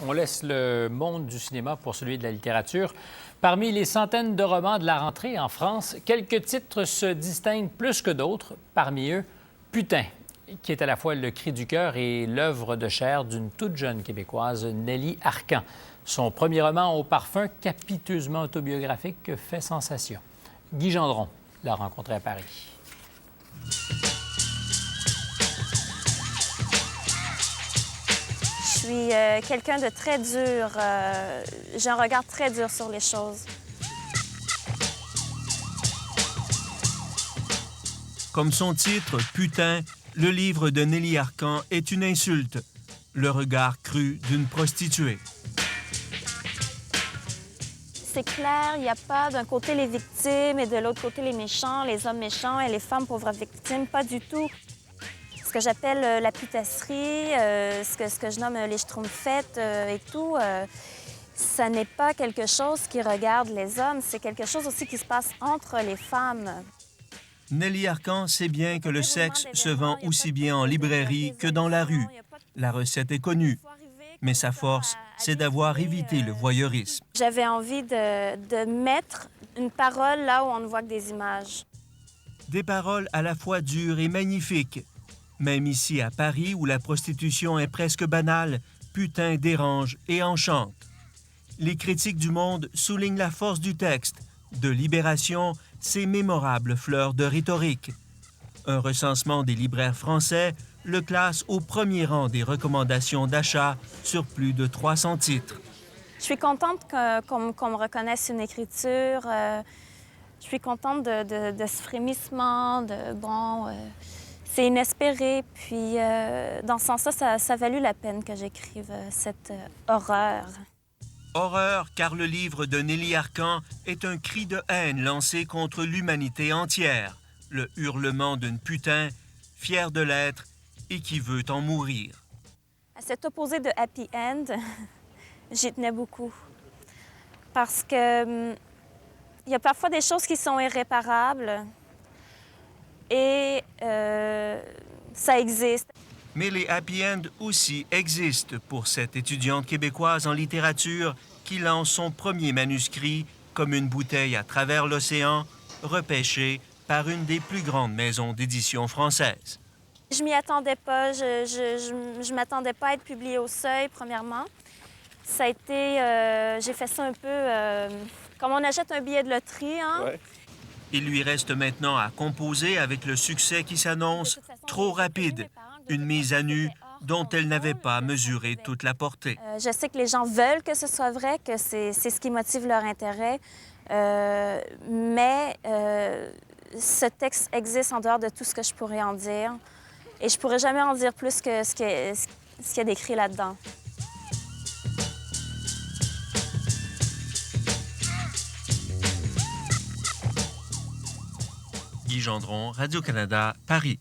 On laisse le monde du cinéma pour celui de la littérature. Parmi les centaines de romans de la rentrée en France, quelques titres se distinguent plus que d'autres. Parmi eux, Putain, qui est à la fois le cri du cœur et l'œuvre de chair d'une toute jeune Québécoise, Nelly Arcan. Son premier roman au parfum capiteusement autobiographique fait sensation. Guy Gendron l'a rencontré à Paris. Je suis quelqu'un de très dur. J'ai un regard très dur sur les choses. Comme son titre, Putain, le livre de Nelly Arcan est une insulte, le regard cru d'une prostituée. C'est clair, il n'y a pas d'un côté les victimes et de l'autre côté les méchants, les hommes méchants et les femmes pauvres victimes, pas du tout. Ce que j'appelle la putasserie, ce que je nomme les schtroumpfettes et tout, ça n'est pas quelque chose qui regarde les hommes, c'est quelque chose aussi qui se passe entre les femmes. Nelly Arcan sait bien que le sexe se vend aussi bien en librairie que dans la rue. La recette est connue, mais sa force, c'est d'avoir évité le voyeurisme. J'avais envie de mettre une parole là où on ne voit que des images. Des paroles à la fois dures et magnifiques. Même ici à Paris, où la prostitution est presque banale, Putain dérange et enchante. Les critiques du Monde soulignent la force du texte, de Libération, ses mémorables fleurs de rhétorique. Un recensement des libraires français le classe au premier rang des recommandations d'achat sur plus de 300 titres. Je suis contente qu'on me reconnaisse une écriture. Je suis contente de ce frémissement, c'est inespéré. Puis, dans ce sens-là, ça a valu la peine que j'écrive cette horreur. Horreur, car le livre de Nelly Arcan est un cri de haine lancé contre l'humanité entière. Le hurlement d'une putain, fière de l'être et qui veut en mourir. À cet opposé de happy end, j'y tenais beaucoup. Parce que il y a parfois des choses qui sont irréparables et ça existe. Mais les happy end aussi existent pour cette étudiante québécoise en littérature qui lance son premier manuscrit comme une bouteille à travers l'océan, repêché par une des plus grandes maisons d'édition françaises. Je m'y attendais pas. Je m'attendais pas à être publiée au Seuil, premièrement. Ça a été... j'ai fait ça un peu comme on achète un billet de loterie, hein? Ouais. Il lui reste maintenant à composer avec le succès qui s'annonce trop rapide. Une mise à nu dont elle n'avait pas mesuré toute la portée. Je sais que les gens veulent que ce soit vrai, que c'est ce qui motive leur intérêt, mais ce texte existe en dehors de tout ce que je pourrais en dire. Et je pourrais jamais en dire plus que ce qu'il y a décrit là-dedans. Guy Gendron, Radio-Canada, Paris.